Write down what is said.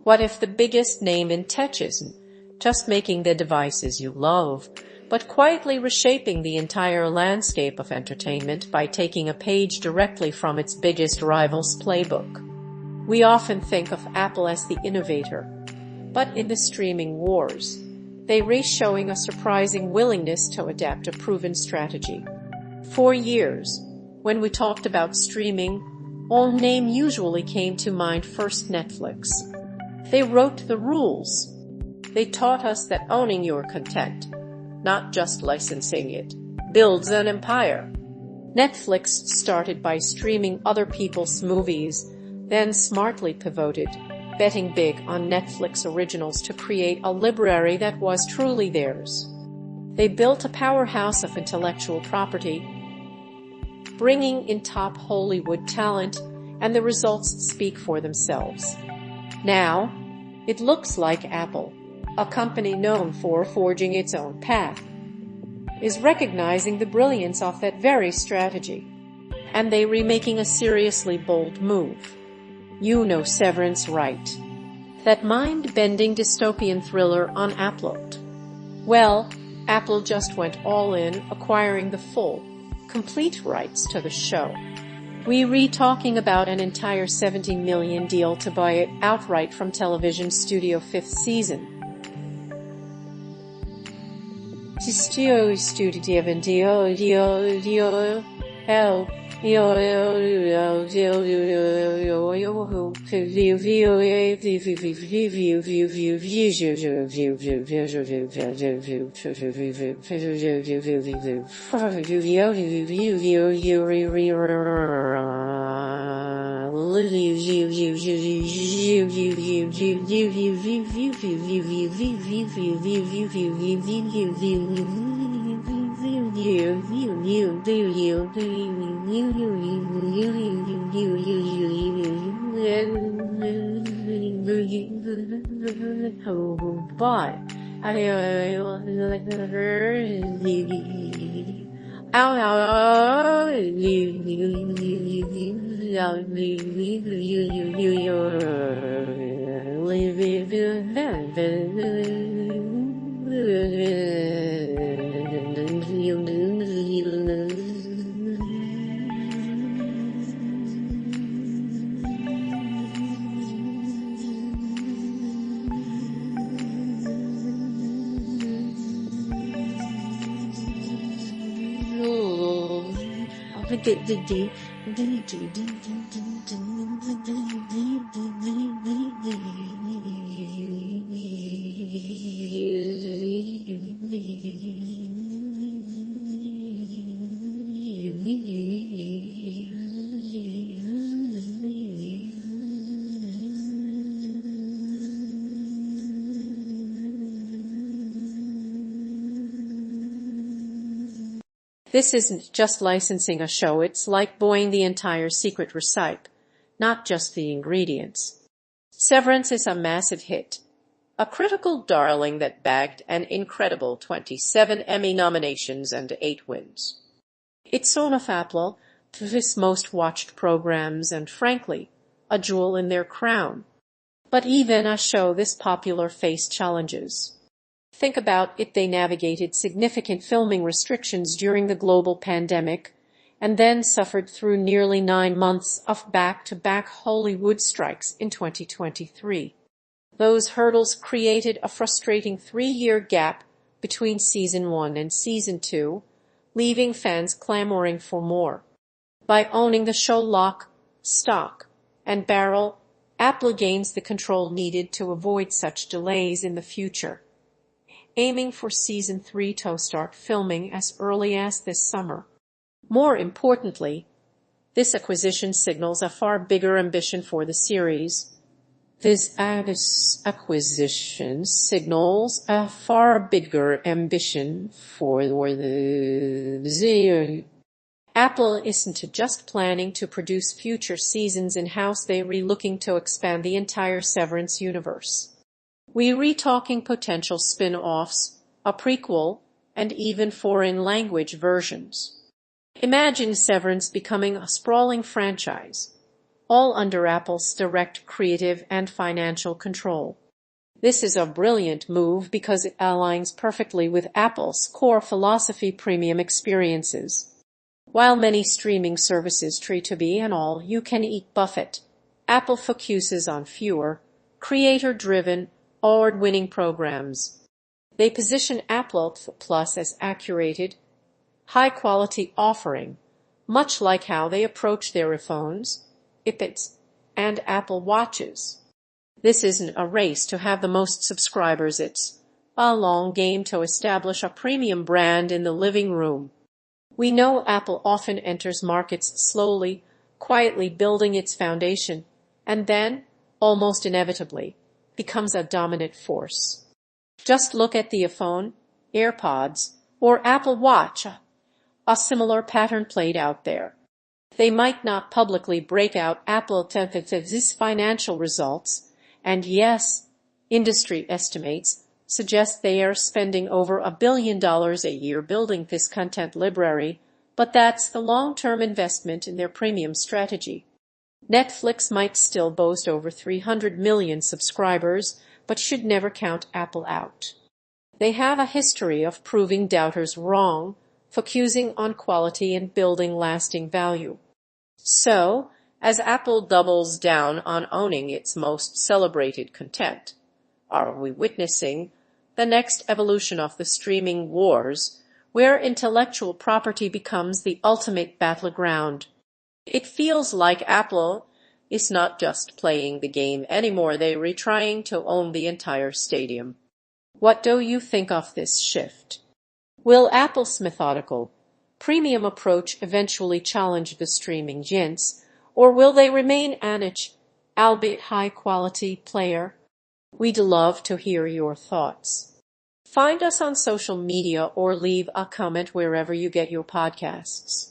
What if the biggest name in tech isn't just making the devices you love, but quietly reshaping the entire landscape of entertainment by taking a page directly from its biggest rival's playbook? We often think of Apple as the innovator, but in the streaming wars, they race, showing a surprising willingness to adapt a proven strategy. For years, when we talked about streaming, one name usually came to mind first: Netflix. They wrote the rules. They taught us that owning your content, not just licensing it, builds an empire. Netflix started by streaming other people's movies, then smartly pivoted, betting big on Netflix originals to create a library that was truly theirs. They built a powerhouse of intellectual property, bringing in top Hollywood talent, and the results speak for themselves. Now, it looks like Apple, a company known for forging its own path, is recognizing the brilliance of that very strategy, and they remaking a seriously bold move. You know Severance, right? That mind-bending dystopian thriller on Apple. Well, Apple just went all in, acquiring the full, complete rights to the show. We're talking about an entire $70 million deal to buy it outright from television studio fifth season. This isn't just licensing a show, it's like buying the entire secret recipe, not just the ingredients. Severance is a massive hit, a critical darling that bagged an incredible 27 Emmy nominations and 8 wins. It's one of Apple's most watched programs and, frankly, a jewel in their crown. But even a show this popular faced challenges. Think about it, they navigated significant filming restrictions during the global pandemic and then suffered through nearly 9 months of back-to-back Hollywood strikes in 2023. Those hurdles created a frustrating 3-year gap between Season 1 and Season 2, leaving fans clamoring for more. By owning the show lock, stock, and barrel, Apple gains the control needed to avoid such delays in the future, aiming for Season 3 to start filming as early as this summer. More importantly, this acquisition signals a far bigger ambition for the series. This acquisition signals a far bigger ambition for the series. Apple isn't just planning to produce future seasons in-house, they're looking to expand the entire Severance universe. We're talking potential spin-offs, a prequel, and even foreign language versions. Imagine Severance becoming a sprawling franchise, all under Apple's direct creative and financial control. This is a brilliant move because it aligns perfectly with Apple's core philosophy: premium experiences. While many streaming services try to be an all-you-can-eat buffet, Apple focuses on fewer, creator-driven, award-winning programs. They position Apple Plus as a curated, high-quality offering, much like how they approach their iPhones, iPads, and Apple Watches. This isn't a race to have the most subscribers, it's a long game to establish a premium brand in the living room. We know Apple often enters markets slowly, quietly building its foundation, and then, almost inevitably, becomes a dominant force. Just look at the iPhone, AirPods, or Apple Watch. A similar pattern played out there. They might not publicly break out Apple's financial results, and yes, industry estimates suggest they are spending over $1 billion a year building this content library, but that's the long-term investment in their premium strategy. Netflix might still boast over 300 million subscribers, but should never count Apple out. They have a history of proving doubters wrong, focusing on quality and building lasting value. So, as Apple doubles down on owning its most celebrated content, are we witnessing the next evolution of the streaming wars, where intellectual property becomes the ultimate battleground? It feels like Apple is not just playing the game anymore, they're trying to own the entire stadium. What do you think of this shift? Will Apple's methodical, premium approach eventually challenge the streaming giants, or will they remain a niche, albeit high-quality player? We'd love to hear your thoughts. Find us on social media or leave a comment wherever you get your podcasts.